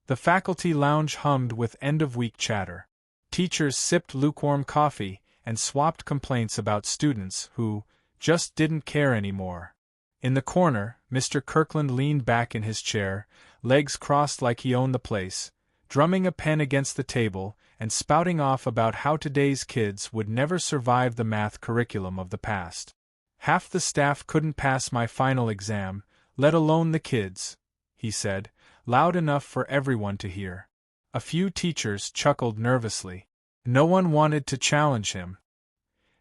The faculty lounge hummed with end-of-week chatter. Teachers sipped lukewarm coffee and swapped complaints about students who just didn't care anymore. In the corner, Mr. Kirkland leaned back in his chair, legs crossed like he owned the place, drumming a pen against the table and spouting off about how today's kids would never survive the math curriculum of the past. "Half the staff couldn't pass my final exam, let alone the kids," he said, loud enough for everyone to hear. A few teachers chuckled nervously. No one wanted to challenge him.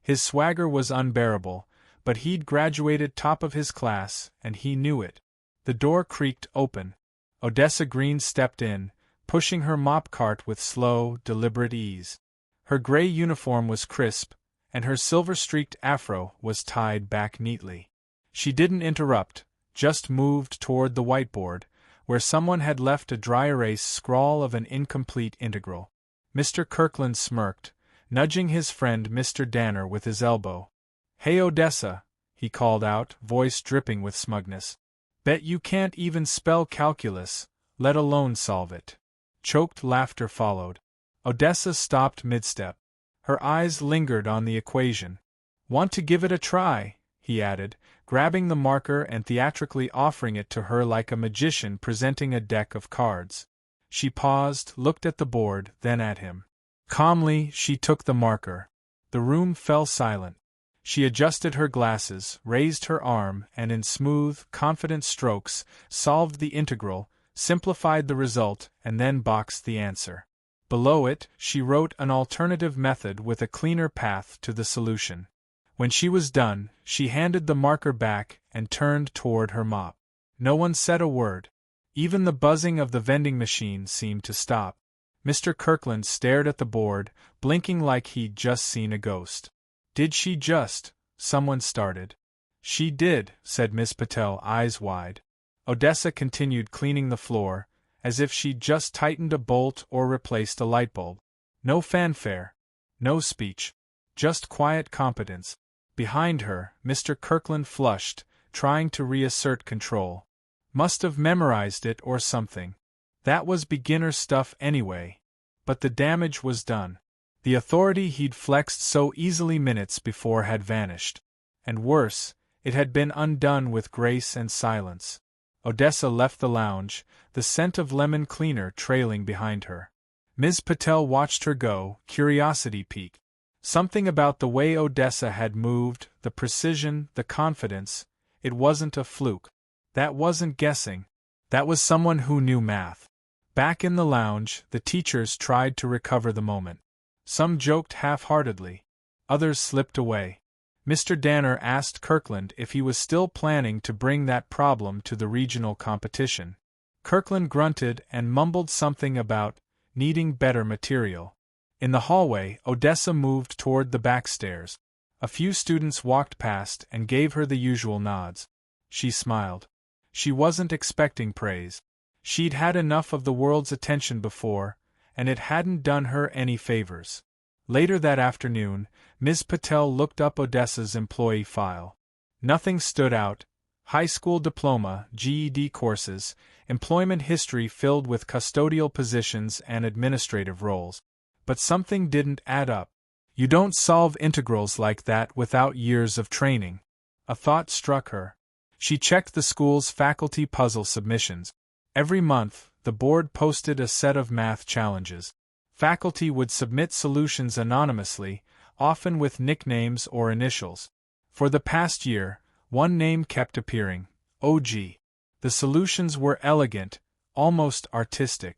His swagger was unbearable, but he'd graduated top of his class, and he knew it. The door creaked open. Odessa Green stepped in, pushing her mop cart with slow, deliberate ease. Her gray uniform was crisp, and her silver-streaked afro was tied back neatly. She didn't interrupt, just moved toward the whiteboard, where someone had left a dry erase scrawl of an incomplete integral. Mr. Kirkland smirked, nudging his friend Mr. Danner with his elbow. "Hey Odessa," he called out, voice dripping with smugness. "Bet you can't even spell calculus, let alone solve it." Choked laughter followed. Odessa stopped mid-step. Her eyes lingered on the equation. "Want to give it a try?" he added, grabbing the marker and theatrically offering it to her like a magician presenting a deck of cards. She paused, looked at the board, then at him. Calmly, she took the marker. The room fell silent. She adjusted her glasses, raised her arm, and in smooth, confident strokes, solved the integral, simplified the result, and then boxed the answer. Below it, she wrote an alternative method with a cleaner path to the solution. When she was done, she handed the marker back and turned toward her mop. No one said a word. Even the buzzing of the vending machine seemed to stop. Mr. Kirkland stared at the board, blinking like he'd just seen a ghost. "Did she just?" someone started. "She did," said Miss Patel, eyes wide. Odessa continued cleaning the floor, as if she'd just tightened a bolt or replaced a light bulb. No fanfare. No speech. Just quiet competence. Behind her, Mr. Kirkland flushed, trying to reassert control. Must have memorized it or something. That was beginner stuff anyway. But the damage was done. The authority he'd flexed so easily minutes before had vanished. And worse, it had been undone with grace and silence. Odessa left the lounge, the scent of lemon cleaner trailing behind her. Ms. Patel watched her go, curiosity piqued. Something about the way Odessa had moved, the precision, the confidence, it wasn't a fluke. That wasn't guessing. That was someone who knew math. Back in the lounge, the teachers tried to recover the moment. Some joked half-heartedly. Others slipped away. Mr. Danner asked Kirkland if he was still planning to bring that problem to the regional competition. Kirkland grunted and mumbled something about needing better material. In the hallway, Odessa moved toward the back stairs. A few students walked past and gave her the usual nods. She smiled. She wasn't expecting praise. She'd had enough of the world's attention before, and it hadn't done her any favors. Later that afternoon, Ms. Patel looked up Odessa's employee file. Nothing stood out. High school diploma, GED courses, employment history filled with custodial positions and administrative roles. But something didn't add up. You don't solve integrals like that without years of training. A thought struck her. She checked the school's faculty puzzle submissions. Every month, the board posted a set of math challenges. Faculty would submit solutions anonymously, often with nicknames or initials. For the past year, one name kept appearing: OG. The solutions were elegant, almost artistic.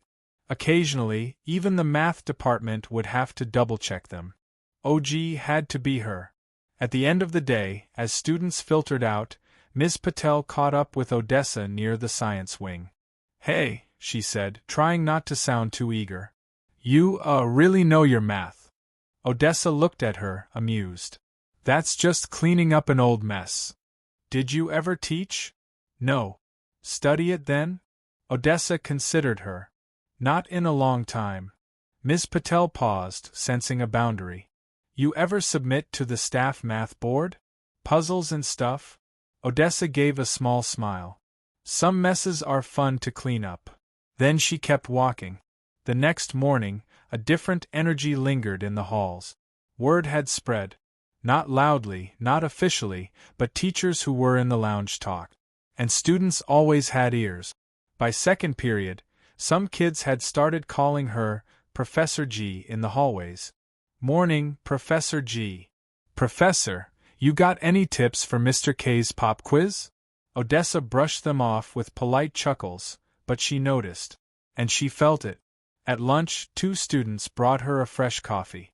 Occasionally, even the math department would have to double-check them. OG had to be her. At the end of the day, as students filtered out, Ms. Patel caught up with Odessa near the science wing. "Hey," she said, trying not to sound too eager. "You, really know your math." Odessa looked at her, amused. "That's just cleaning up an old mess. Did you ever teach?" "No." "Study it then?" Odessa considered her. "Not in a long time." Ms. Patel paused, sensing a boundary. "You ever submit to the staff math board? Puzzles and stuff?" Odessa gave a small smile. "Some messes are fun to clean up. Then she kept walking. The next morning, a different energy lingered in the halls. Word had spread. Not loudly, not officially, but teachers who were in the lounge talked. And students always had ears. By second period, some kids had started calling her Professor G in the hallways. "Morning, Professor G. Professor, you got any tips for Mr. K's pop quiz?" Odessa brushed them off with polite chuckles, but she noticed. And she felt it. At lunch, 2 students brought her a fresh coffee.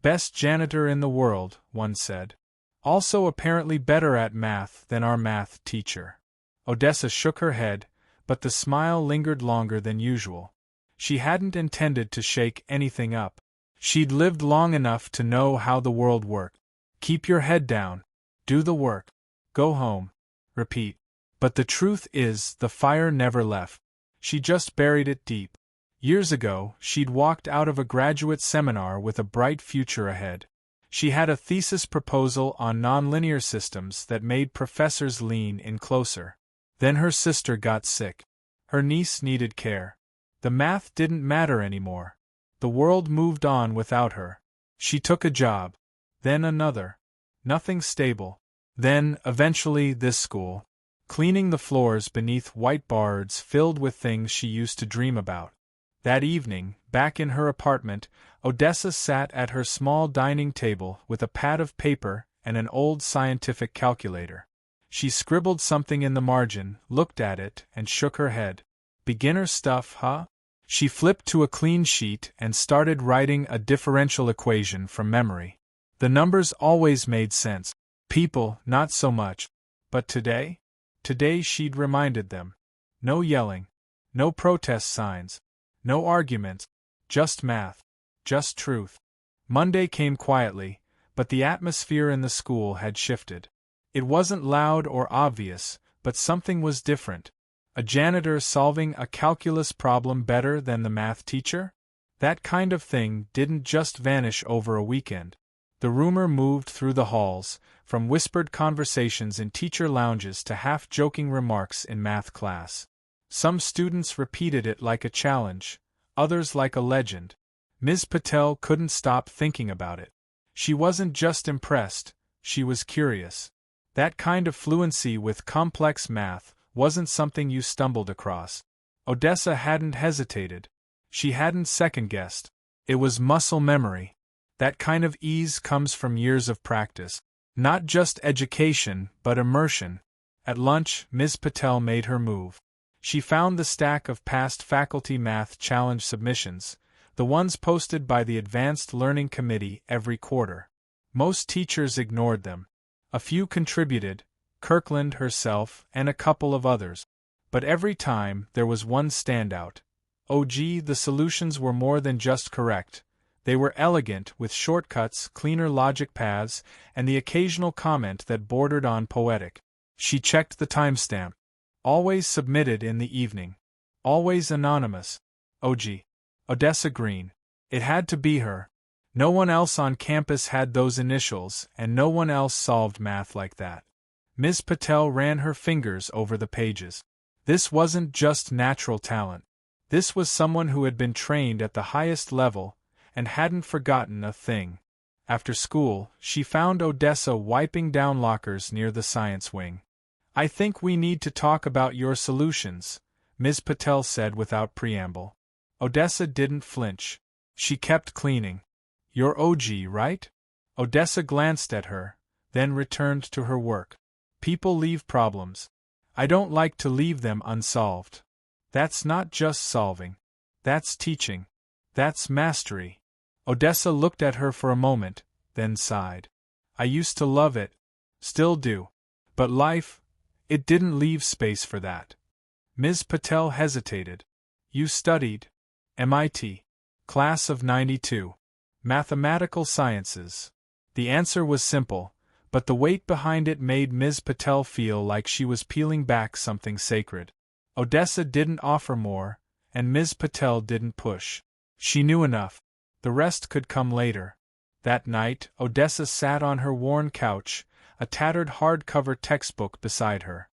"Best janitor in the world," one said. "Also apparently better at math than our math teacher." Odessa shook her head, but the smile lingered longer than usual. She hadn't intended to shake anything up. She'd lived long enough to know how the world worked. Keep your head down. Do the work. Go home. Repeat. But the truth is, the fire never left. She just buried it deep. Years ago, she'd walked out of a graduate seminar with a bright future ahead. She had a thesis proposal on nonlinear systems that made professors lean in closer. Then her sister got sick. Her niece needed care. The math didn't matter anymore. The world moved on without her. She took a job. Then another. Nothing stable. Then, eventually, this school. Cleaning the floors beneath whiteboards filled with things she used to dream about. That evening, back in her apartment, Odessa sat at her small dining table with a pad of paper and an old scientific calculator. She scribbled something in the margin, looked at it, and shook her head. "Beginner stuff, huh?" She flipped to a clean sheet and started writing a differential equation from memory. The numbers always made sense. People, not so much. But today? Today she'd reminded them. No yelling. No protest signs. No arguments. Just math. Just truth. Monday came quietly, but the atmosphere in the school had shifted. It wasn't loud or obvious, but something was different. A janitor solving a calculus problem better than the math teacher? That kind of thing didn't just vanish over a weekend. The rumor moved through the halls, from whispered conversations in teacher lounges to half-joking remarks in math class. Some students repeated it like a challenge, others like a legend. Ms. Patel couldn't stop thinking about it. She wasn't just impressed, she was curious. That kind of fluency with complex math wasn't something you stumbled across. Odessa hadn't hesitated. She hadn't second-guessed. It was muscle memory. That kind of ease comes from years of practice. Not just education, but immersion. At lunch, Ms. Patel made her move. She found the stack of past faculty math challenge submissions, the ones posted by the Advanced Learning Committee every quarter. Most teachers ignored them. A few contributed, Kirkland herself and a couple of others. But every time, there was one standout. Oh gee, the solutions were more than just correct. They were elegant, with shortcuts, cleaner logic paths, and the occasional comment that bordered on poetic. She checked the timestamp. Always submitted in the evening. Always anonymous. Oh gee. Odessa Green. It had to be her. No one else on campus had those initials, and no one else solved math like that. Ms. Patel ran her fingers over the pages. This wasn't just natural talent. This was someone who had been trained at the highest level, and hadn't forgotten a thing. After school, she found Odessa wiping down lockers near the science wing. "I think we need to talk about your solutions," Ms. Patel said without preamble. Odessa didn't flinch. She kept cleaning. "You're OG, right?" Odessa glanced at her, then returned to her work. "People leave problems. I don't like to leave them unsolved. That's not just solving. That's teaching. That's mastery." Odessa looked at her for a moment, then sighed. "I used to love it. Still do. But life, it didn't leave space for that." Ms. Patel hesitated. "You studied MIT. Class of '92. Mathematical Sciences." The answer was simple, but the weight behind it made Ms. Patel feel like she was peeling back something sacred. Odessa didn't offer more, and Ms. Patel didn't push. She knew enough. The rest could come later. That night, Odessa sat on her worn couch, a tattered hardcover textbook beside her.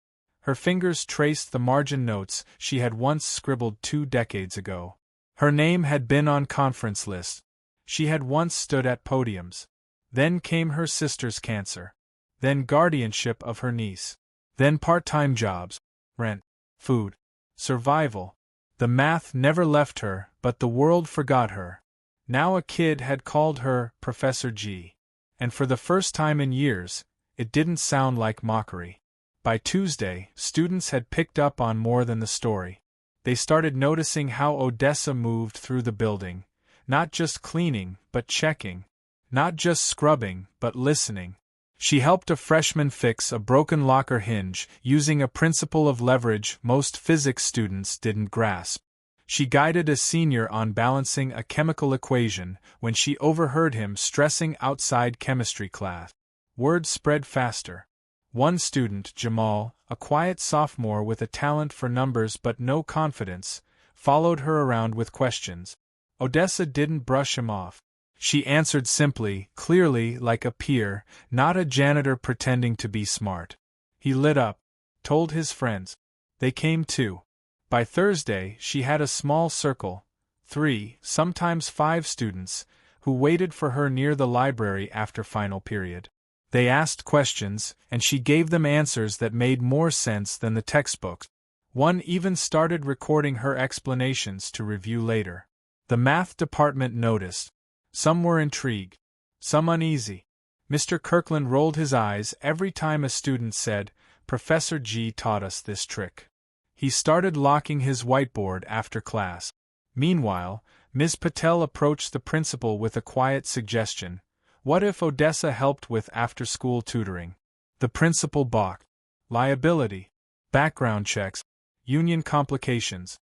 Her fingers traced the margin notes she had once scribbled 2 decades ago. Her name had been on conference lists. She had once stood at podiums. Then came her sister's cancer. Then guardianship of her niece. Then part-time jobs, rent, food, survival. The math never left her, but the world forgot her. Now a kid had called her Professor G. And for the first time in years, it didn't sound like mockery. By Tuesday, students had picked up on more than the story. They started noticing how Odessa moved through the building, not just cleaning, but checking. Not just scrubbing, but listening. She helped a freshman fix a broken locker hinge using a principle of leverage most physics students didn't grasp. She guided a senior on balancing a chemical equation when she overheard him stressing outside chemistry class. Word spread faster. One student, Jamal, a quiet sophomore with a talent for numbers but no confidence, followed her around with questions. Odessa didn't brush him off. She answered simply, clearly, like a peer, not a janitor pretending to be smart. He lit up, told his friends. They came too. By Thursday, she had a small circle, 3, sometimes 5 students, who waited for her near the library after final period. They asked questions, and she gave them answers that made more sense than the textbooks. One even started recording her explanations to review later. The math department noticed. Some were intrigued, some uneasy. Mr. Kirkland rolled his eyes every time a student said, "Professor G taught us this trick." He started locking his whiteboard after class. Meanwhile, Ms. Patel approached the principal with a quiet suggestion. What if Odessa helped with after-school tutoring? The principal balked. Liability, background checks, union complications.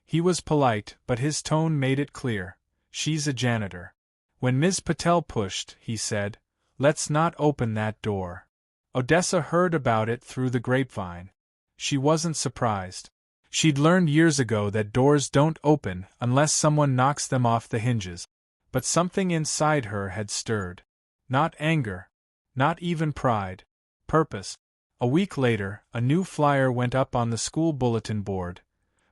He was polite, but his tone made it clear. She's a janitor. When Ms. Patel pushed, he said, "Let's not open that door." Odessa heard about it through the grapevine. She wasn't surprised. She'd learned years ago that doors don't open unless someone knocks them off the hinges. But something inside her had stirred. Not anger. Not even pride. Purpose. A week later, a new flyer went up on the school bulletin board.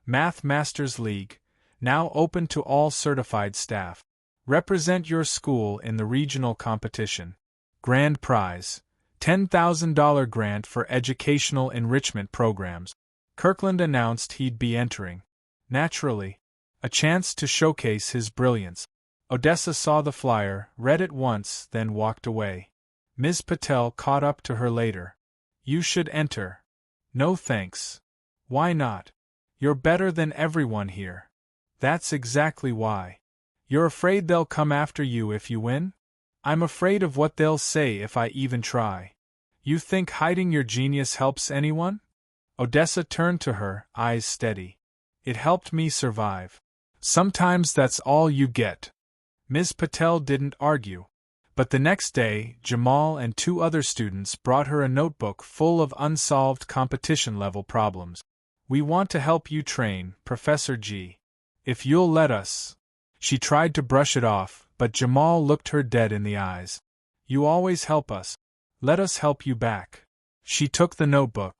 Math Masters League, now open to all certified staff. Represent your school in the regional competition. Grand prize. $10,000 grant for educational enrichment programs. Kirkland announced he'd be entering. Naturally. A chance to showcase his brilliance. Odessa saw the flyer, read it once, then walked away. Ms. Patel caught up to her later. "You should enter." "No thanks." "Why not? You're better than everyone here." "That's exactly why." "You're afraid they'll come after you if you win?" "I'm afraid of what they'll say if I even try." "You think hiding your genius helps anyone?" Odessa turned to her, eyes steady. "It helped me survive." "Sometimes that's all you get." Ms. Patel didn't argue. But the next day, Jamal and 2 other students brought her a notebook full of unsolved competition-level problems. "We want to help you train, Professor G. If you'll let us." She tried to brush it off, but Jamal looked her dead in the eyes. "You always help us. Let us help you back." She took the notebook.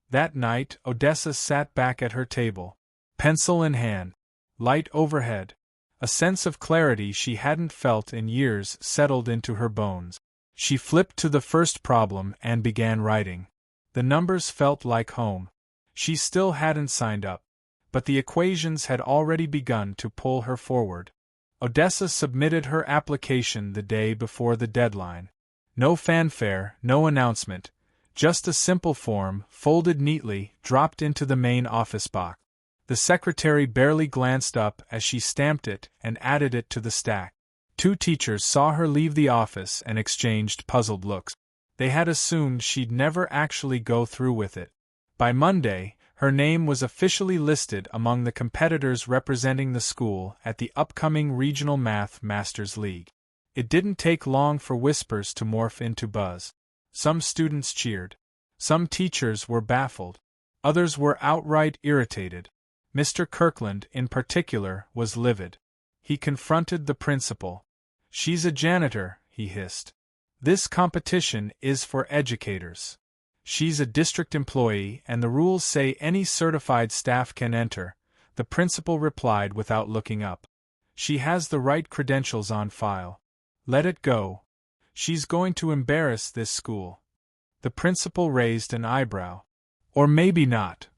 That night, Odessa sat back at her table, pencil in hand, light overhead. A sense of clarity she hadn't felt in years settled into her bones. She flipped to the first problem and began writing. The numbers felt like home. She still hadn't signed up, but the equations had already begun to pull her forward. Odessa submitted her application the day before the deadline. No fanfare, no announcement, just a simple form, folded neatly, dropped into the main office box. The secretary barely glanced up as she stamped it and added it to the stack. 2 teachers saw her leave the office and exchanged puzzled looks. They had assumed she'd never actually go through with it. By Monday, her name was officially listed among the competitors representing the school at the upcoming Regional Math Masters League. It didn't take long for whispers to morph into buzz. Some students cheered. Some teachers were baffled. Others were outright irritated. Mr. Kirkland, in particular, was livid. He confronted the principal. "She's a janitor," he hissed. "This competition is for educators. She's a district employee and the rules say any certified staff can enter, the principal replied without looking up. She has the right credentials on file. Let it go. She's going to embarrass this school. The principal raised an eyebrow. Or maybe not.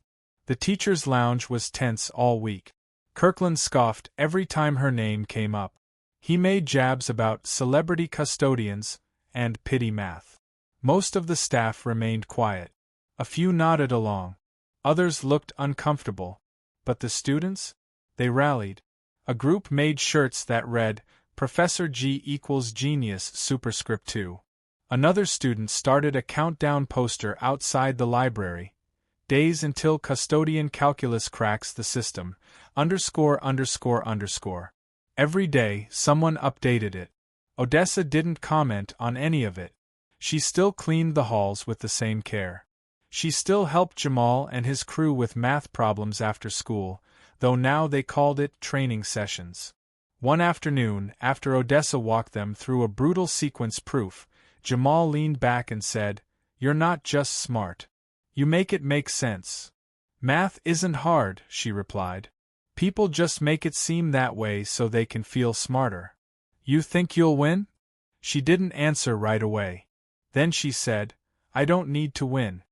The teacher's lounge was tense all week. Kirkland scoffed every time her name came up. He made jabs about celebrity custodians and pity math. Most of the staff remained quiet. A few nodded along. Others looked uncomfortable. But the students? They rallied. A group made shirts that read, Professor G equals genius superscript 2. Another student started a countdown poster outside the library. Days until custodian calculus cracks the system, ____. Every day, someone updated it. Odessa didn't comment on any of it. She still cleaned the halls with the same care. She still helped Jamal and his crew with math problems after school, though now they called it training sessions. One afternoon, after Odessa walked them through a brutal sequence proof, Jamal leaned back and said, "You're not just smart. You make it make sense." "Math isn't hard," she replied. "People just make it seem that way so they can feel smarter." "You think you'll win?" She didn't answer right away. Then she said, "I don't need to win.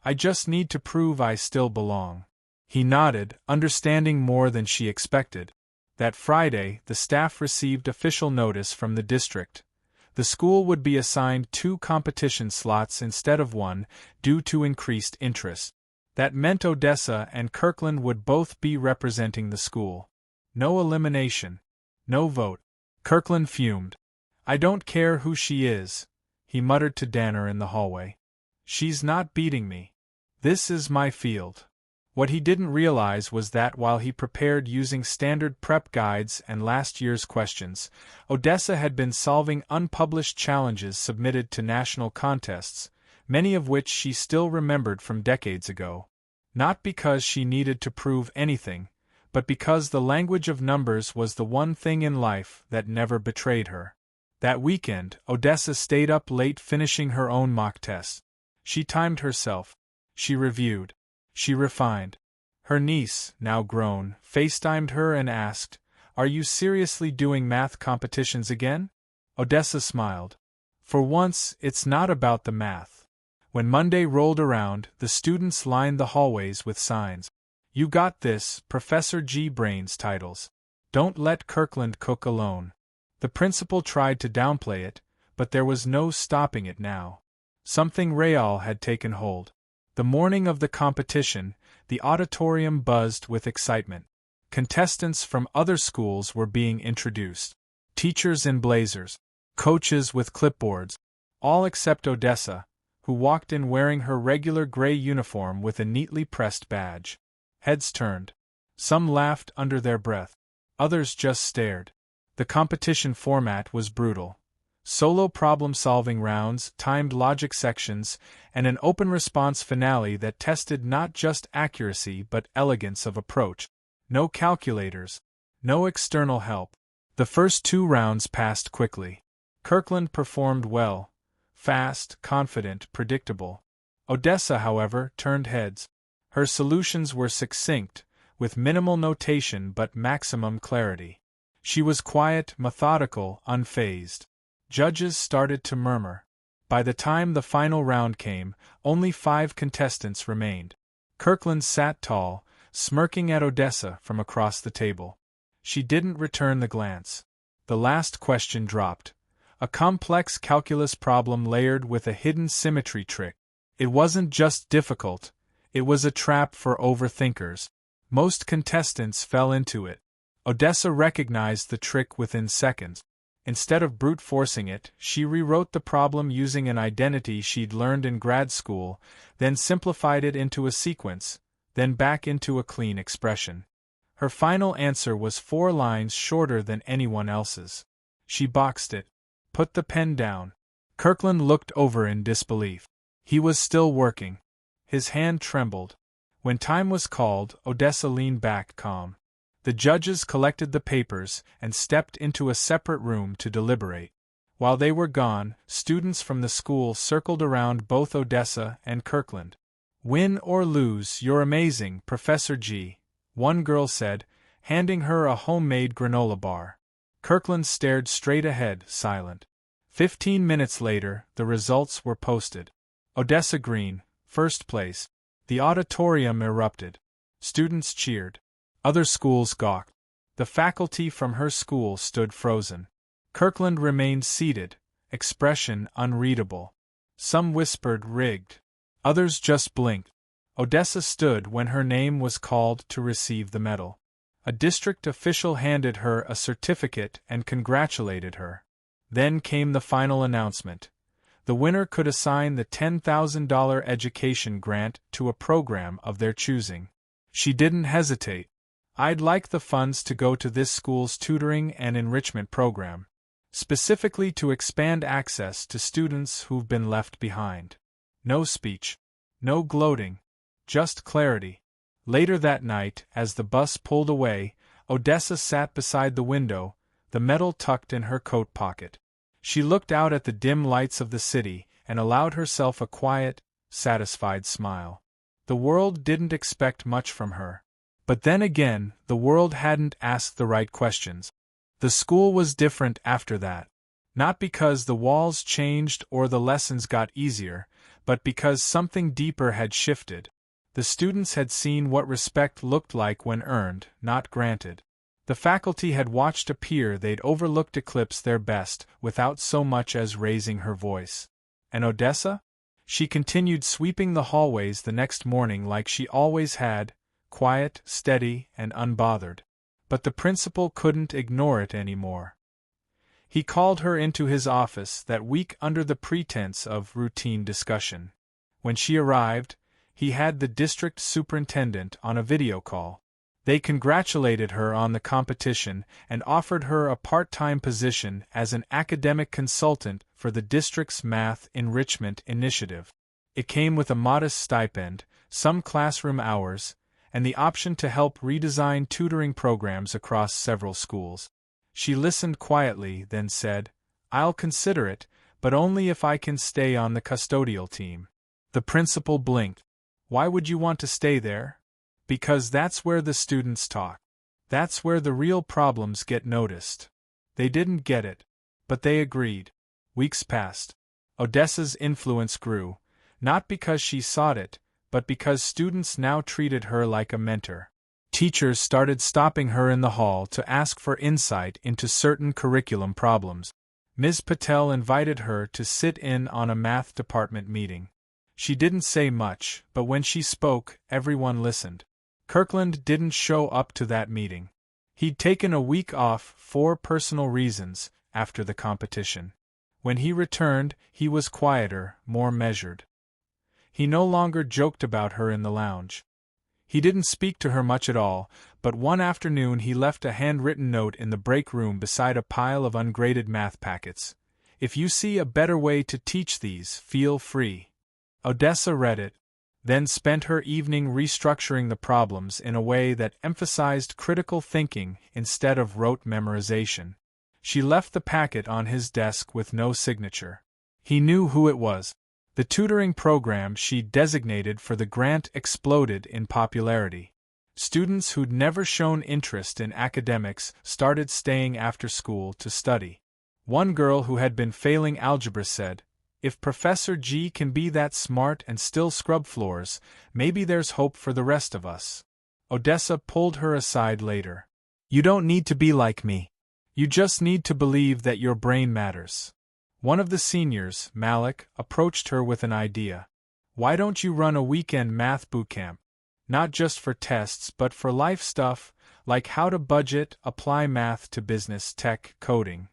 I just need to prove I still belong." He nodded, understanding more than she expected. That Friday, the staff received official notice from the district. The school would be assigned 2 competition slots instead of 1, due to increased interest. That meant Odessa and Kirkland would both be representing the school. No elimination. No vote. Kirkland fumed. "I don't care who she is," he muttered to Danner in the hallway. "She's not beating me. This is my field." What he didn't realize was that while he prepared using standard prep guides and last year's questions, Odessa had been solving unpublished challenges submitted to national contests, many of which she still remembered from decades ago. Not because she needed to prove anything, but because the language of numbers was the one thing in life that never betrayed her. That weekend, Odessa stayed up late finishing her own mock test. She timed herself. She reviewed. She refined. Her niece, now grown, FaceTimed her and asked, "Are you seriously doing math competitions again?" Odessa smiled. For once, it's not about the math. When Monday rolled around, the students lined the hallways with signs. "You got this, Professor G Brains" titles. "Don't let Kirkland cook alone." The principal tried to downplay it, but there was no stopping it now. Something real had taken hold. The morning of the competition, the auditorium buzzed with excitement. Contestants from other schools were being introduced. Teachers in blazers. Coaches with clipboards. All except Odessa, who walked in wearing her regular gray uniform with a neatly pressed badge. Heads turned. Some laughed under their breath. Others just stared. The competition format was brutal. Solo problem-solving rounds, timed logic sections, and an open-response finale that tested not just accuracy but elegance of approach. No calculators. No external help. The first 2 rounds passed quickly. Kirkland performed well. Fast, confident, predictable. Odessa, however, turned heads. Her solutions were succinct, with minimal notation but maximum clarity. She was quiet, methodical, unfazed. Judges started to murmur. By the time the final round came, only 5 contestants remained. Kirkland sat tall, smirking at Odessa from across the table. She didn't return the glance. The last question dropped. A complex calculus problem layered with a hidden symmetry trick. It wasn't just difficult, it was a trap for overthinkers. Most contestants fell into it. Odessa recognized the trick within seconds. Instead of brute forcing it, she rewrote the problem using an identity she'd learned in grad school, then simplified it into a sequence, then back into a clean expression. Her final answer was 4 lines shorter than anyone else's. She boxed it. Put the pen down. Kirkland looked over in disbelief. He was still working. His hand trembled. When time was called, Odessa leaned back calm. The judges collected the papers and stepped into a separate room to deliberate. While they were gone, students from the school circled around both Odessa and Kirkland. "Win or lose, you're amazing, Professor G," one girl said, handing her a homemade granola bar. Kirkland stared straight ahead, silent. 15 minutes later, the results were posted. Odessa Green, first place. The auditorium erupted. Students cheered. Other schools gawked. The faculty from her school stood frozen. Kirkland remained seated, expression unreadable. Some whispered rigged. Others just blinked. Odessa stood when her name was called to receive the medal. A district official handed her a certificate and congratulated her. Then came the final announcement. The winner could assign the $10,000 education grant to a program of their choosing. She didn't hesitate. "I'd like the funds to go to this school's tutoring and enrichment program, specifically to expand access to students who've been left behind." No speech. No gloating. Just clarity. Later that night, as the bus pulled away, Odessa sat beside the window, the medal tucked in her coat pocket. She looked out at the dim lights of the city and allowed herself a quiet, satisfied smile. The world didn't expect much from her. But then again, the world hadn't asked the right questions. The school was different after that. Not because the walls changed or the lessons got easier, but because something deeper had shifted. The students had seen what respect looked like when earned, not granted. The faculty had watched a peer they'd overlooked eclipse their best without so much as raising her voice. And Odessa? She continued sweeping the hallways the next morning like she always had, quiet, steady, and unbothered. But the principal couldn't ignore it anymore. He called her into his office that week under the pretense of routine discussion. When she arrived, he had the district superintendent on a video call. They congratulated her on the competition and offered her a part-time position as an academic consultant for the district's math enrichment initiative. It came with a modest stipend, some classroom hours, and the option to help redesign tutoring programs across several schools. She listened quietly, then said, "I'll consider it, but only if I can stay on the custodial team." The principal blinked. "Why would you want to stay there?" "Because that's where the students talk. That's where the real problems get noticed." They didn't get it, but they agreed. Weeks passed. Odessa's influence grew, not because she sought it, but because students now treated her like a mentor. Teachers started stopping her in the hall to ask for insight into certain curriculum problems. Ms. Patel invited her to sit in on a math department meeting. She didn't say much, but when she spoke, everyone listened. Kirkland didn't show up to that meeting. He'd taken a week off for personal reasons after the competition. When he returned, he was quieter, more measured. He no longer joked about her in the lounge. He didn't speak to her much at all, but one afternoon he left a handwritten note in the break room beside a pile of ungraded math packets. "If you see a better way to teach these, feel free." Odessa read it, then spent her evening restructuring the problems in a way that emphasized critical thinking instead of rote memorization. She left the packet on his desk with no signature. He knew who it was. The tutoring program she'd designated for the grant exploded in popularity. Students who'd never shown interest in academics started staying after school to study. One girl who had been failing algebra said, "If Professor G can be that smart and still scrub floors, maybe there's hope for the rest of us." Odessa pulled her aside later. "You don't need to be like me. You just need to believe that your brain matters." One of the seniors, Malik, approached her with an idea. "Why don't you run a weekend math bootcamp? Not just for tests but for life stuff, like how to budget, apply math to business, tech, coding."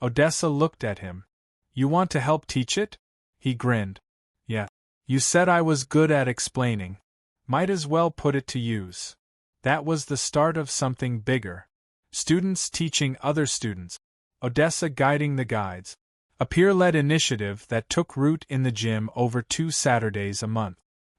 Odessa looked at him. "You want to help teach it?" He grinned. "Yeah. You said I was good at explaining. Might as well put it to use." That was the start of something bigger. Students teaching other students. Odessa guiding the guides. A peer-led initiative that took root in the gym over 2 Saturdays a month.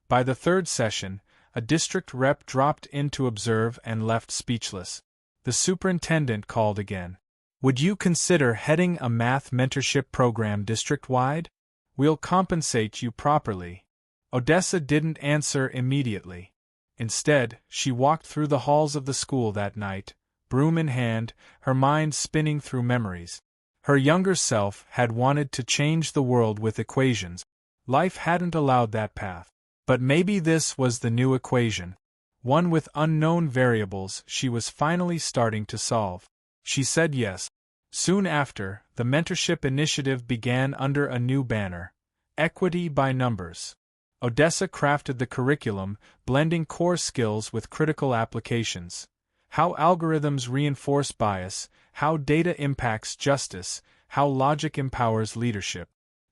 By the third session, a district rep dropped in to observe and left speechless. The superintendent called again. Would you consider heading a math mentorship program district-wide? We'll compensate you properly. Odessa didn't answer immediately. Instead, she walked through the halls of the school that night, broom in hand, her mind spinning through memories. Her younger self had wanted to change the world with equations. Life hadn't allowed that path. But maybe this was the new equation. One with unknown variables she was finally starting to solve. She said yes. Soon after, the mentorship initiative began under a new banner: Equity by Numbers. Odessa crafted the curriculum, blending core skills with critical applications. How algorithms reinforce bias, how data impacts justice, how logic empowers leadership.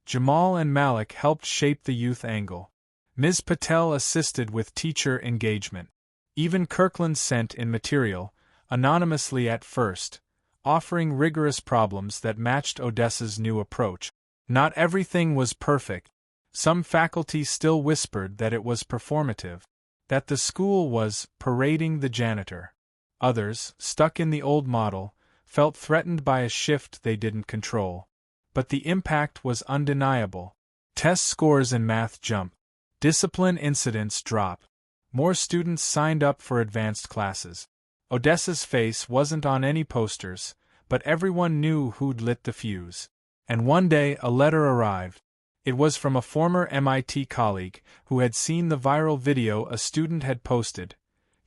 Jamal and Malik helped shape the youth angle. Ms. Patel assisted with teacher engagement. Even Kirkland sent in material, anonymously at first, offering rigorous problems that matched Odessa's new approach. Not everything was perfect. Some faculty still whispered that it was performative, that the school was parading the janitor. Others, stuck in the old model, felt threatened by a shift they didn't control. But the impact was undeniable. Test scores in math jumped. Discipline incidents dropped. More students signed up for advanced classes. Odessa's face wasn't on any posters, but everyone knew who'd lit the fuse. And one day a letter arrived. It was from a former MIT colleague who had seen the viral video a student had posted.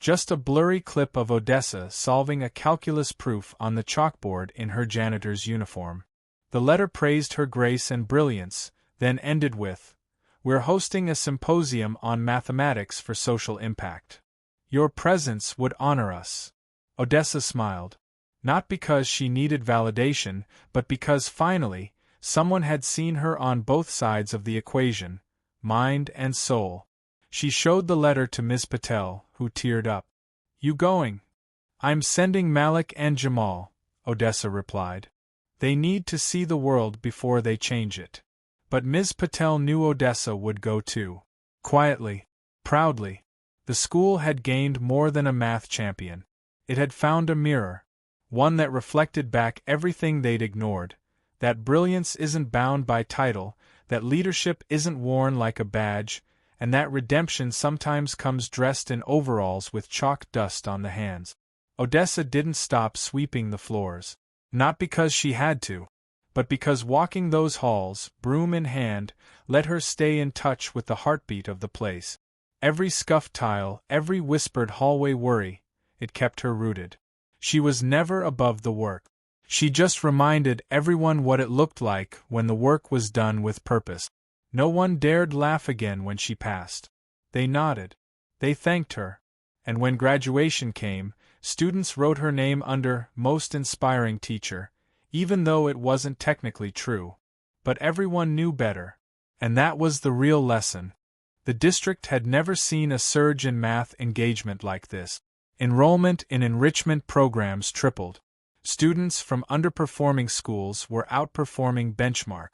Just a blurry clip of Odessa solving a calculus proof on the chalkboard in her janitor's uniform. The letter praised her grace and brilliance, then ended with, "We're hosting a symposium on mathematics for social impact. Your presence would honor us." Odessa smiled. Not because she needed validation, but because finally, someone had seen her on both sides of the equation, mind and soul. She showed the letter to Ms. Patel, who teared up. "You going?" "I'm sending Malik and Jamal," Odessa replied. "They need to see the world before they change it." But Ms. Patel knew Odessa would go too. Quietly, proudly. The school had gained more than a math champion. It had found a mirror. One that reflected back everything they'd ignored. That brilliance isn't bound by title, that leadership isn't worn like a badge, and that redemption sometimes comes dressed in overalls with chalk dust on the hands. Odessa didn't stop sweeping the floors. Not because she had to, but because walking those halls, broom in hand, let her stay in touch with the heartbeat of the place. Every scuffed tile, every whispered hallway worry, it kept her rooted. She was never above the work. She just reminded everyone what it looked like when the work was done with purpose. No one dared laugh again when she passed. They nodded. They thanked her. And when graduation came, students wrote her name under Most Inspiring Teacher, even though it wasn't technically true. But everyone knew better. And that was the real lesson. The district had never seen a surge in math engagement like this. Enrollment in enrichment programs tripled. Students from underperforming schools were outperforming benchmark.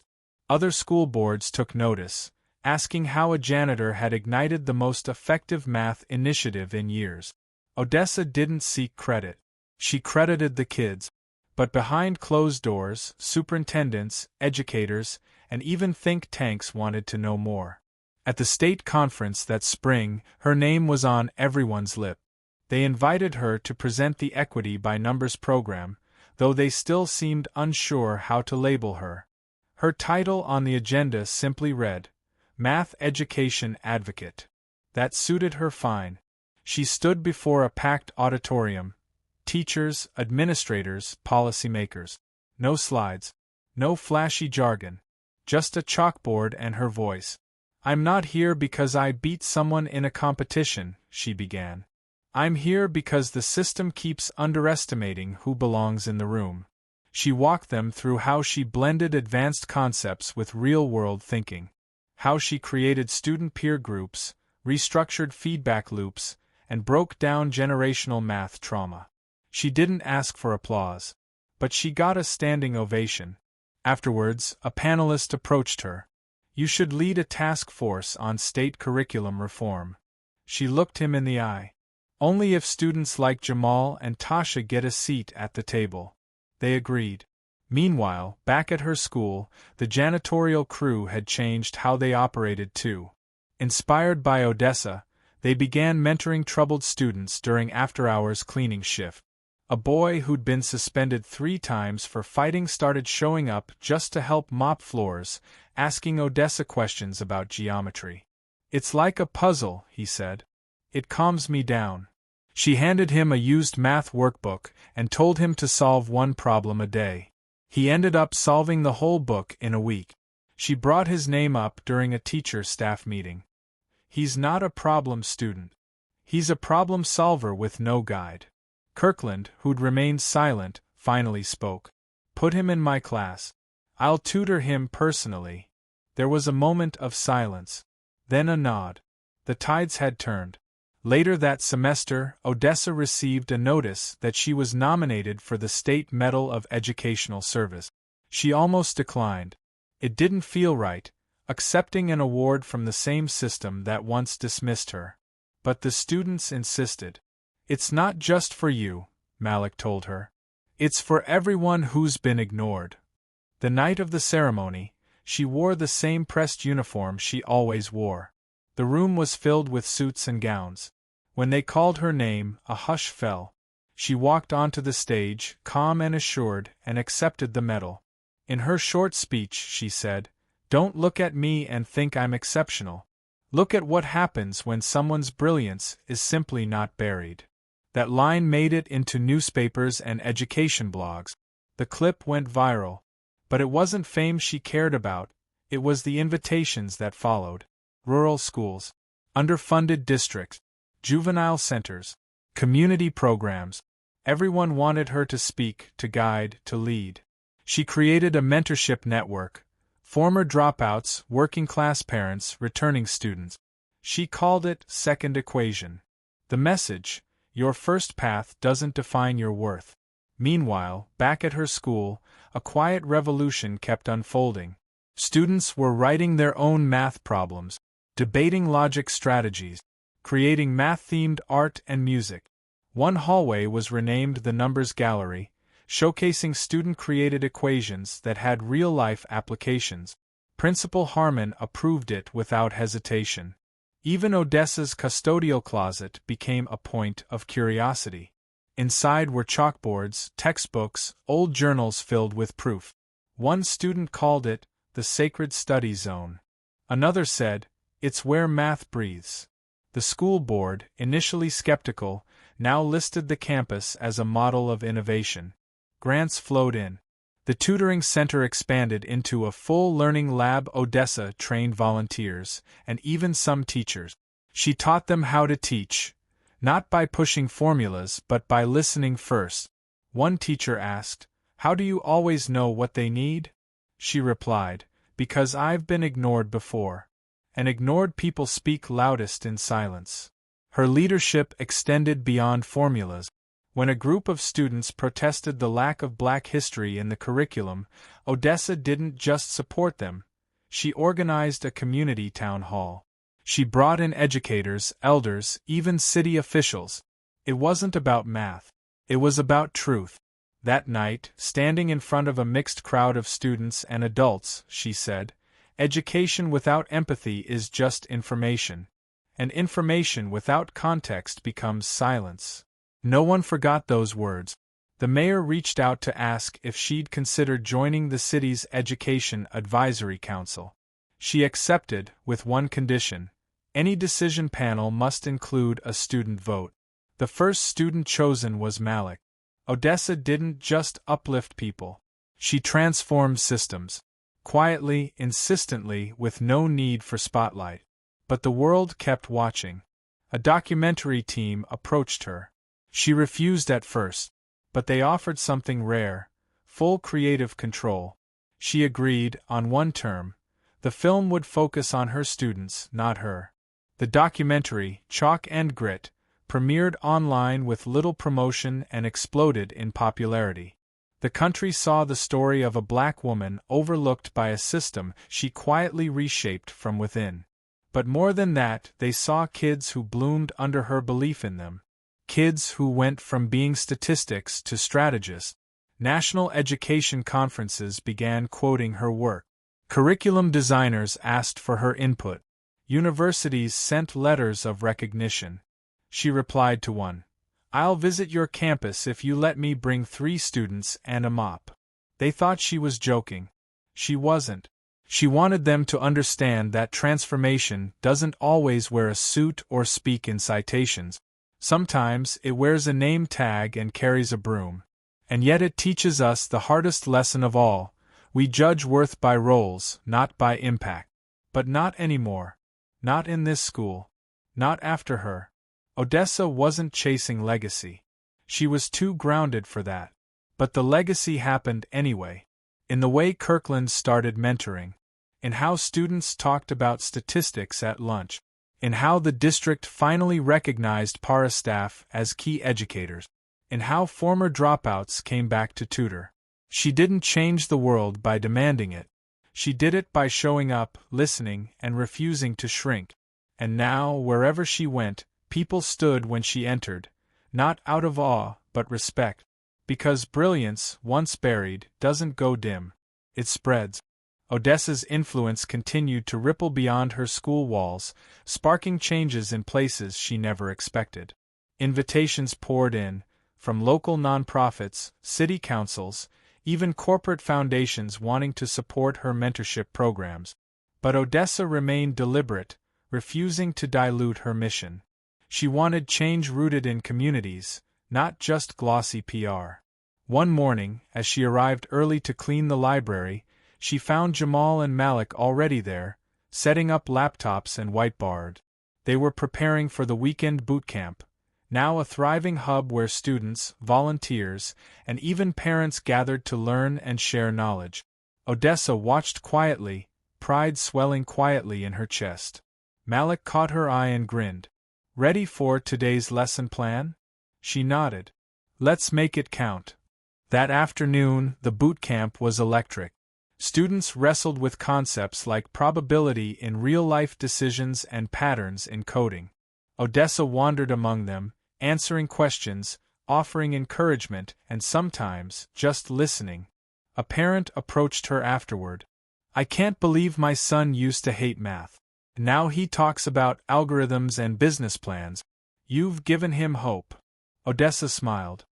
Other school boards took notice, asking how a janitor had ignited the most effective math initiative in years. Odessa didn't seek credit. She credited the kids. But behind closed doors, superintendents, educators, and even think tanks wanted to know more. At the state conference that spring, her name was on everyone's lip. They invited her to present the Equity by Numbers program, though they still seemed unsure how to label her. Her title on the agenda simply read, Math Education Advocate. That suited her fine. She stood before a packed auditorium. Teachers, administrators, policymakers. No slides. No flashy jargon. Just a chalkboard and her voice. "I'm not here because I beat someone in a competition," she began. "I'm here because the system keeps underestimating who belongs in the room." She walked them through how she blended advanced concepts with real-world thinking. How she created student peer groups, restructured feedback loops, and broke down generational math trauma. She didn't ask for applause. But she got a standing ovation. Afterwards, a panelist approached her. "You should lead a task force on state curriculum reform." She looked him in the eye. "Only if students like Jamal and Tasha get a seat at the table." They agreed. Meanwhile, back at her school, the janitorial crew had changed how they operated too. Inspired by Odessa, they began mentoring troubled students during after-hours cleaning shift. A boy who'd been suspended 3 times for fighting started showing up just to help mop floors, asking Odessa questions about geometry. "It's like a puzzle," he said. "It calms me down." She handed him a used math workbook and told him to solve 1 problem a day. He ended up solving the whole book in a week. She brought his name up during a teacher-staff meeting. "He's not a problem student. He's a problem solver with no guide." Kirkland, who'd remained silent, finally spoke. "Put him in my class. I'll tutor him personally." There was a moment of silence. Then a nod. The tides had turned. Later that semester, Odessa received a notice that she was nominated for the State Medal of Educational Service. She almost declined. It didn't feel right, accepting an award from the same system that once dismissed her. But the students insisted. "It's not just for you," Malik told her. "It's for everyone who's been ignored." The night of the ceremony, she wore the same pressed uniform she always wore. The room was filled with suits and gowns. When they called her name, a hush fell. She walked onto the stage, calm and assured, and accepted the medal. In her short speech, she said, "Don't look at me and think I'm exceptional. Look at what happens when someone's brilliance is simply not buried." That line made it into newspapers and education blogs. The clip went viral. But it wasn't fame she cared about, it was the invitations that followed. Rural schools, underfunded districts, juvenile centers, community programs. Everyone wanted her to speak, to guide, to lead. She created a mentorship network. Former dropouts, working-class parents, returning students. She called it Second Equation. The message: your first path doesn't define your worth. Meanwhile, back at her school, a quiet revolution kept unfolding. Students were writing their own math problems, debating logic strategies, creating math-themed art and music. One hallway was renamed the Numbers Gallery, showcasing student-created equations that had real-life applications. Principal Harmon approved it without hesitation. Even Odessa's custodial closet became a point of curiosity. Inside were chalkboards, textbooks, old journals filled with proof. One student called it the sacred study zone. Another said, "It's where math breathes." The school board, initially skeptical, now listed the campus as a model of innovation. Grants flowed in. The tutoring center expanded into a full learning lab. Odessa trained volunteers, and even some teachers. She taught them how to teach, not by pushing formulas but by listening first. One teacher asked, "How do you always know what they need?" She replied, "Because I've been ignored before. And ignored people speak loudest in silence." Her leadership extended beyond formulas. When a group of students protested the lack of Black history in the curriculum, Odessa didn't just support them. She organized a community town hall. She brought in educators, elders, even city officials. It wasn't about math. It was about truth. That night, standing in front of a mixed crowd of students and adults, she said, "Education without empathy is just information. And information without context becomes silence." No one forgot those words. The mayor reached out to ask if she'd consider joining the city's Education Advisory Council. She accepted, with one condition: any decision panel must include a student vote. The first student chosen was Malik. Odessa didn't just uplift people. She transformed systems. Quietly, insistently, with no need for spotlight. But the world kept watching. A documentary team approached her. She refused at first, but they offered something rare: full creative control. She agreed, on one term. The film would focus on her students, not her. The documentary, Chalk and Grit, premiered online with little promotion and exploded in popularity. The country saw the story of a Black woman overlooked by a system she quietly reshaped from within. But more than that, they saw kids who bloomed under her belief in them. Kids who went from being statistics to strategists. National education conferences began quoting her work. Curriculum designers asked for her input. Universities sent letters of recognition. She replied to one, "I'll visit your campus if you let me bring 3 students and a mop." They thought she was joking. She wasn't. She wanted them to understand that transformation doesn't always wear a suit or speak in citations. Sometimes it wears a name tag and carries a broom. And yet it teaches us the hardest lesson of all: we judge worth by roles, not by impact. But not anymore. Not in this school. Not after her. Odessa wasn't chasing legacy. She was too grounded for that. But the legacy happened anyway. In the way Kirkland started mentoring. In how students talked about statistics at lunch. In how the district finally recognized para staff as key educators. In how former dropouts came back to tutor. She didn't change the world by demanding it. She did it by showing up, listening, and refusing to shrink. And now, wherever she went, people stood when she entered, not out of awe, but respect. Because brilliance, once buried, doesn't go dim. It spreads. Odessa's influence continued to ripple beyond her school walls, sparking changes in places she never expected. Invitations poured in, from local nonprofits, city councils, even corporate foundations wanting to support her mentorship programs. But Odessa remained deliberate, refusing to dilute her mission. She wanted change rooted in communities, not just glossy PR. One morning, as she arrived early to clean the library, she found Jamal and Malik already there, setting up laptops and whiteboard. They were preparing for the weekend boot camp, now a thriving hub where students, volunteers, and even parents gathered to learn and share knowledge. Odessa watched quietly, pride swelling quietly in her chest. Malik caught her eye and grinned. "Ready for today's lesson plan?" She nodded. "Let's make it count." That afternoon, the boot camp was electric. Students wrestled with concepts like probability in real-life decisions and patterns in coding. Odessa wandered among them, answering questions, offering encouragement, and sometimes just listening. A parent approached her afterward. "I can't believe my son used to hate math. Now he talks about algorithms and business plans. You've given him hope." Odessa smiled.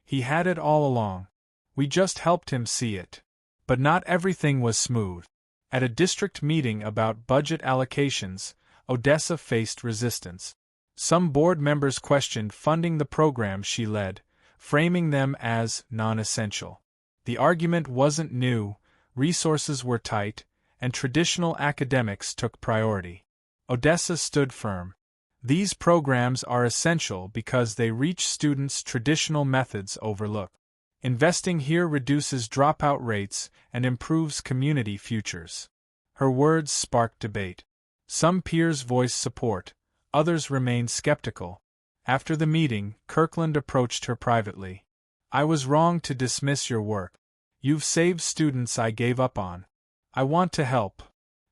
"He had it all along. We just helped him see it." But not everything was smooth. At a district meeting about budget allocations, Odessa faced resistance. Some board members questioned funding the programs she led, framing them as non-essential. The argument wasn't new, resources were tight, and traditional academics took priority. Odessa stood firm. These programs are essential because they reach students traditional methods overlook. Investing here reduces dropout rates and improves community futures. Her words sparked debate. Some peers voiced support, others remained skeptical. After the meeting, Kirkland approached her privately. "I was wrong to dismiss your work. You've saved students I gave up on. I want to help."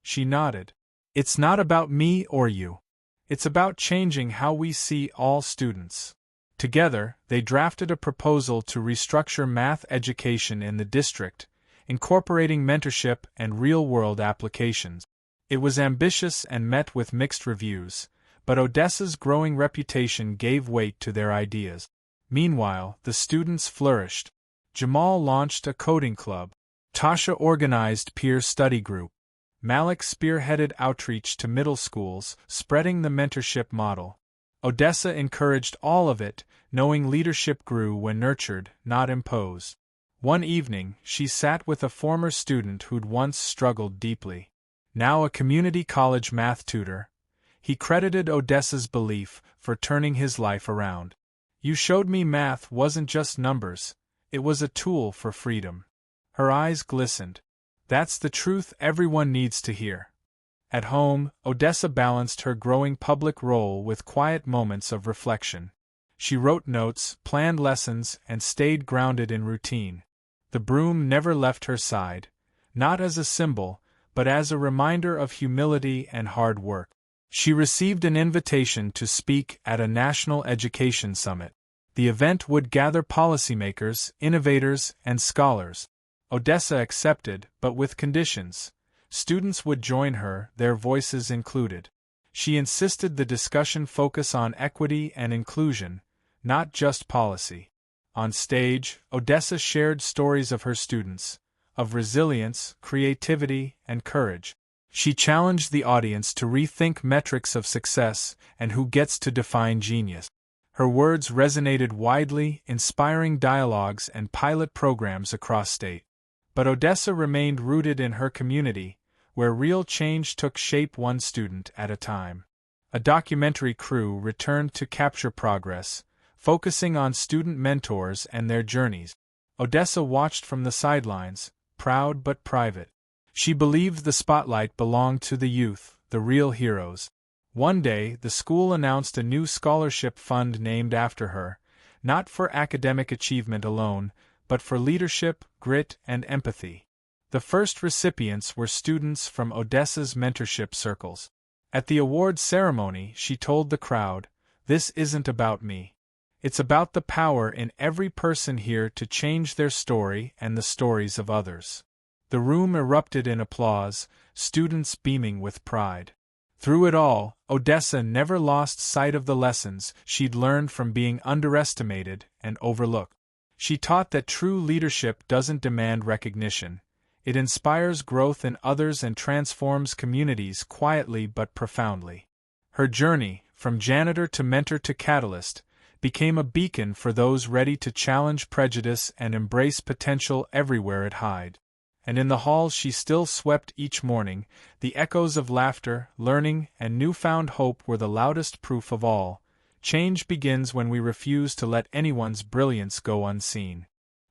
She nodded. "It's not about me or you. It's about changing how we see all students." Together, they drafted a proposal to restructure math education in the district, incorporating mentorship and real-world applications. It was ambitious and met with mixed reviews, but Odessa's growing reputation gave weight to their ideas. Meanwhile, the students flourished. Jamal launched a coding club. Tasha organized peer study group. Malik spearheaded outreach to middle schools, spreading the mentorship model. Odessa encouraged all of it, knowing leadership grew when nurtured, not imposed. One evening, she sat with a former student who'd once struggled deeply. Now a community college math tutor, he credited Odessa's belief for turning his life around. "You showed me math wasn't just numbers, it was a tool for freedom." Her eyes glistened. "That's the truth everyone needs to hear." At home, Odessa balanced her growing public role with quiet moments of reflection. She wrote notes, planned lessons, and stayed grounded in routine. The broom never left her side, not as a symbol, but as a reminder of humility and hard work. She received an invitation to speak at a national education summit. The event would gather policymakers, innovators, and scholars. Odessa accepted, but with conditions. Students would join her, their voices included. She insisted the discussion focus on equity and inclusion, not just policy. On stage, Odessa shared stories of her students, of resilience, creativity, and courage. She challenged the audience to rethink metrics of success and who gets to define genius. Her words resonated widely, inspiring dialogues and pilot programs across state. But Odessa remained rooted in her community, where real change took shape one student at a time. A documentary crew returned to capture progress, focusing on student mentors and their journeys. Odessa watched from the sidelines, proud but private. She believed the spotlight belonged to the youth, the real heroes. One day, the school announced a new scholarship fund named after her, not for academic achievement alone, but for leadership, grit, and empathy. The first recipients were students from Odessa's mentorship circles. At the awards ceremony, she told the crowd, "This isn't about me. It's about the power in every person here to change their story and the stories of others." The room erupted in applause, students beaming with pride. Through it all, Odessa never lost sight of the lessons she'd learned from being underestimated and overlooked. She taught that true leadership doesn't demand recognition. It inspires growth in others and transforms communities quietly but profoundly. Her journey, from janitor to mentor to catalyst, became a beacon for those ready to challenge prejudice and embrace potential everywhere it hides. And in the halls she still swept each morning, the echoes of laughter, learning, and newfound hope were the loudest proof of all. Change begins when we refuse to let anyone's brilliance go unseen.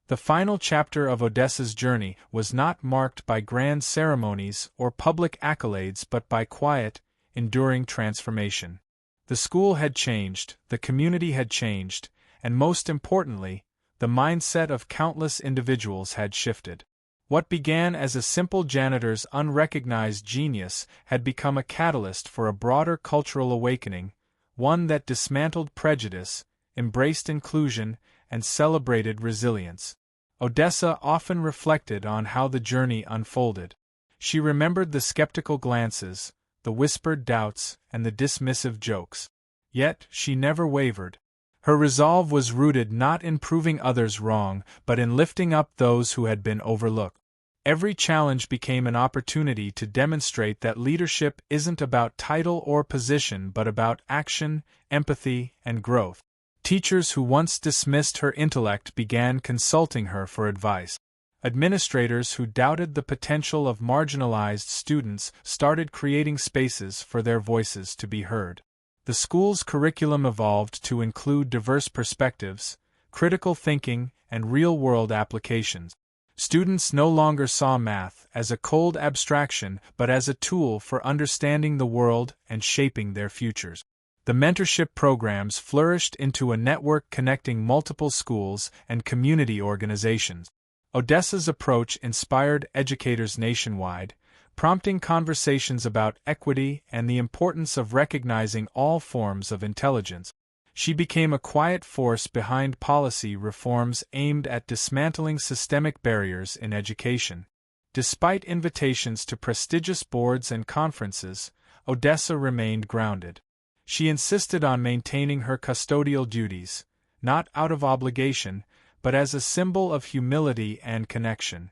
The final chapter of Odessa's journey was not marked by grand ceremonies or public accolades but by quiet, enduring transformation. The school had changed, the community had changed, and most importantly, the mindset of countless individuals had shifted. What began as a simple janitor's unrecognized genius had become a catalyst for a broader cultural awakening, one that dismantled prejudice, embraced inclusion, and celebrated resilience. Odessa often reflected on how the journey unfolded. She remembered the skeptical glances, the whispered doubts, and the dismissive jokes. Yet, she never wavered. Her resolve was rooted not in proving others wrong, but in lifting up those who had been overlooked. Every challenge became an opportunity to demonstrate that leadership isn't about title or position but about action, empathy, and growth. Teachers who once dismissed her intellect began consulting her for advice. Administrators who doubted the potential of marginalized students started creating spaces for their voices to be heard. The school's curriculum evolved to include diverse perspectives, critical thinking, and real-world applications. Students no longer saw math as a cold abstraction but as a tool for understanding the world and shaping their futures. The mentorship programs flourished into a network connecting multiple schools and community organizations. Odessa's approach inspired educators nationwide, prompting conversations about equity and the importance of recognizing all forms of intelligence. She became a quiet force behind policy reforms aimed at dismantling systemic barriers in education. Despite invitations to prestigious boards and conferences, Odessa remained grounded. She insisted on maintaining her custodial duties, not out of obligation, but as a symbol of humility and connection.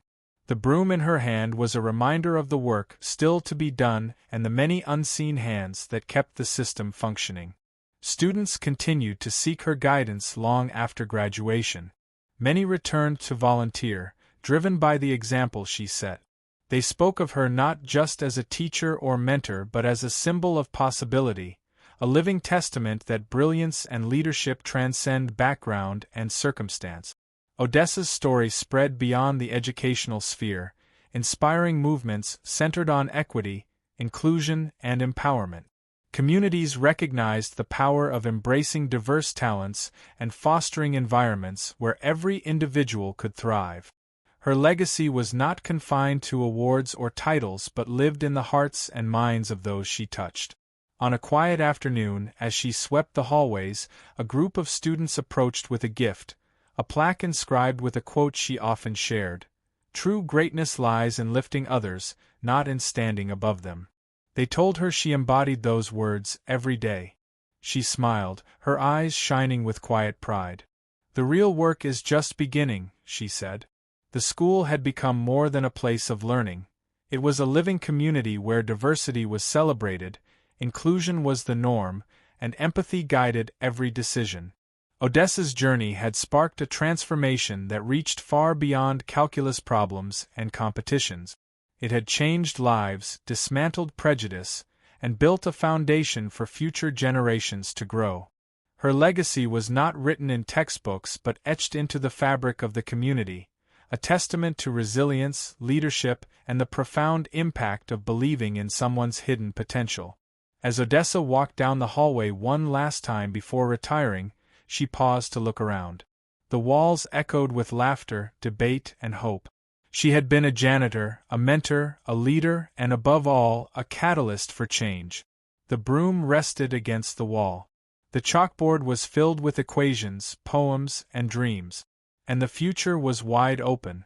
The broom in her hand was a reminder of the work still to be done and the many unseen hands that kept the system functioning. Students continued to seek her guidance long after graduation. Many returned to volunteer, driven by the example she set. They spoke of her not just as a teacher or mentor but as a symbol of possibility, a living testament that brilliance and leadership transcend background and circumstance. Odessa's story spread beyond the educational sphere, inspiring movements centered on equity, inclusion, and empowerment. Communities recognized the power of embracing diverse talents and fostering environments where every individual could thrive. Her legacy was not confined to awards or titles but lived in the hearts and minds of those she touched. On a quiet afternoon, as she swept the hallways, a group of students approached with a gift, a plaque inscribed with a quote she often shared: "True greatness lies in lifting others, not in standing above them." They told her she embodied those words every day. She smiled, her eyes shining with quiet pride. "The real work is just beginning," she said. The school had become more than a place of learning. It was a living community where diversity was celebrated, inclusion was the norm, and empathy guided every decision. Odessa's journey had sparked a transformation that reached far beyond calculus problems and competitions. It had changed lives, dismantled prejudice, and built a foundation for future generations to grow. Her legacy was not written in textbooks but etched into the fabric of the community, a testament to resilience, leadership, and the profound impact of believing in someone's hidden potential. As Odessa walked down the hallway one last time before retiring, she paused to look around. The walls echoed with laughter, debate, and hope. She had been a janitor, a mentor, a leader, and above all, a catalyst for change. The broom rested against the wall. The chalkboard was filled with equations, poems, and dreams. And the future was wide open,